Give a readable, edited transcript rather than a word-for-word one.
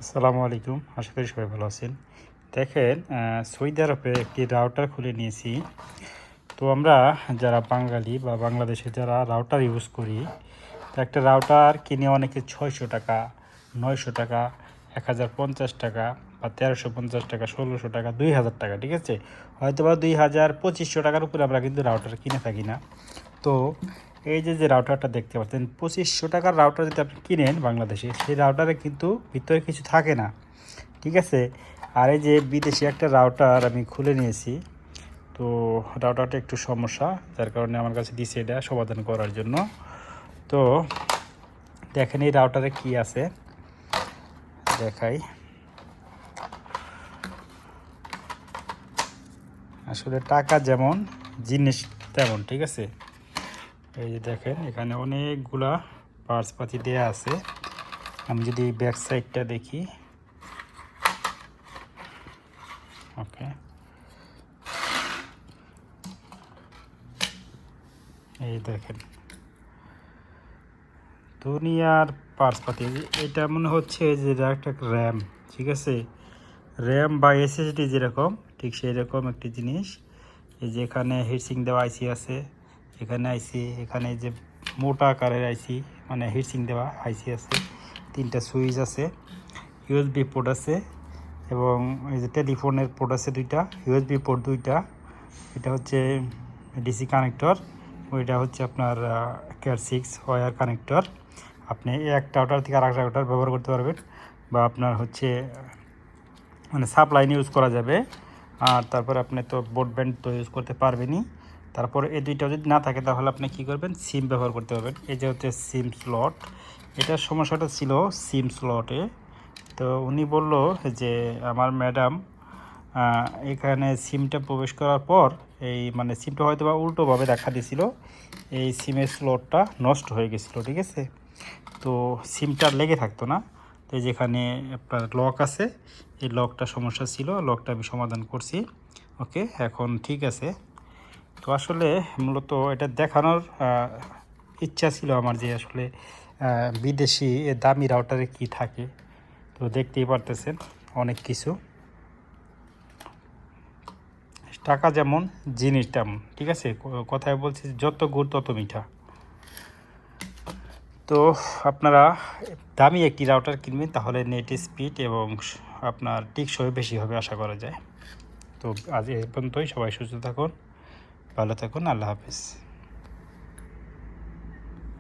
আসসালামু আলাইকুম, আশা করি সবাই ভালো আছেন। দেখেন, সৌদি আরবে একটি রাউটার খুলে নিয়েছি। তো আমরা যারা বাঙালি বা বাংলাদেশে যারা রাউটার ইউজ করি, তো একটা রাউটার কিনে অনেকে 600 টাকা, 900 টাকা, 1050 টাকা বা 1350 টাকা, 1600 টাকা, 2000 টাকা, ঠিক আছে, হয়তো বা 2000-2500 টাকার উপরে আমরা কিন্তু রাউটার কিনে থাকি না। তো এই যে রাউটারটা দেখতে পাচ্ছেন, 2500 টাকার রাউটার যদি আপনি কিনেন বাংলাদেশে, সেই রাউটারে কিন্তু ভিতরে কিছু থাকে না, ঠিক আছে। আর এই যে বিদেশি একটা রাউটার আমি খুলে নিয়েছি, তো রাউটারটা একটু সমস্যা, যার কারণে আমার কাছে দিছে এটা সমাধান করার জন্য। তো দেখেন এই রাউটারে কি আছে দেখাই। আসলে টাকা যেমন জিনিস তেমন, ঠিক আছে। এই যে দেখেন এখানে অনেকগুলা পার্টস পাতি দেওয়া আছে। আমি যদি ব্যাক সাইডটা দেখি, ওকে, এই দেখেন দুনিয়ার পার্টস পাতি। এটা মনে হচ্ছে যে এটা একটা র্যাম, ঠিক আছে, র্যাম বা এসএসডি যেরকম, ঠিক সেই রকম একটি জিনিস। এই যে এখানে হিটসিং দেওয়া আইসি আছে, এখানে আইসি, এখানে যে মোটা আকারের আইসি মানে হিটসিং দেওয়া আইসি আছে, 3টা সুইচ আছে, ইউএসবি পোর্ট আছে, এবং এই যে টেলিফোনের পোর্ট আছে 2টা, ইউএসবি পোর্ট 2টা। এটা হচ্ছে ডিসি কানেক্টর, ওইটা হচ্ছে আপনার ক্যাট 6 ওয়্যার কানেক্টর। আপনি একটা রাউটার থেকে আরেকটা রাউটার ব্যবহার করতে পারবেন, বা আপনার হচ্ছে মানে সাপ্লাইন ইউজ করা যাবে। আর তারপরে আপনি তো ব্রডব্যান্ড তো ইউজ করতে পারবেনই। তারপরে এই দুইটা যদি না থাকে তাহলে আপনি কী করবেন, সিম ব্যবহার করতে পারবেন। এই যে হচ্ছে সিম স্লট, এটার সমস্যাটা ছিল সিম স্লটে। তো উনি বলল যে আমার ম্যাডাম এখানে সিমটা প্রবেশ করার পর এই মানে সিমটা হয়তো বা উল্টোভাবে দেখা দিয়েছিল, এই সিমের স্লটটা নষ্ট হয়ে গেছিলো, ঠিক আছে। তো সিমটা লেগে থাকতো না। তো যেখানে আপনার লক আছে, এই লকটা সমস্যা ছিল, লকটা আমি সমাধান করছি, ওকে, এখন ঠিক আছে। তো আসলে মূলত এটা দেখানোর ইচ্ছা ছিল আমার, যে আসলে বিদেশি দামি রাউটারে কি থাকে। তো দেখতেই পারতেছেন অনেক কিছু, টাকা যেমন জিনিস তেমন, ঠিক আছে। কথায় বলছি, যত গুড় তত মিঠা। তো আপনারা দামি একটি রাউটার কিনবেন, তাহলে নেট স্পিড এবং আপনার টেকসই বেশি হবে আশা করা যায়। তো আজ এই পর্যন্তই, সবাই সুস্থ থাকুন, ভালো থাকুন, আল্লাহ হাফেজ।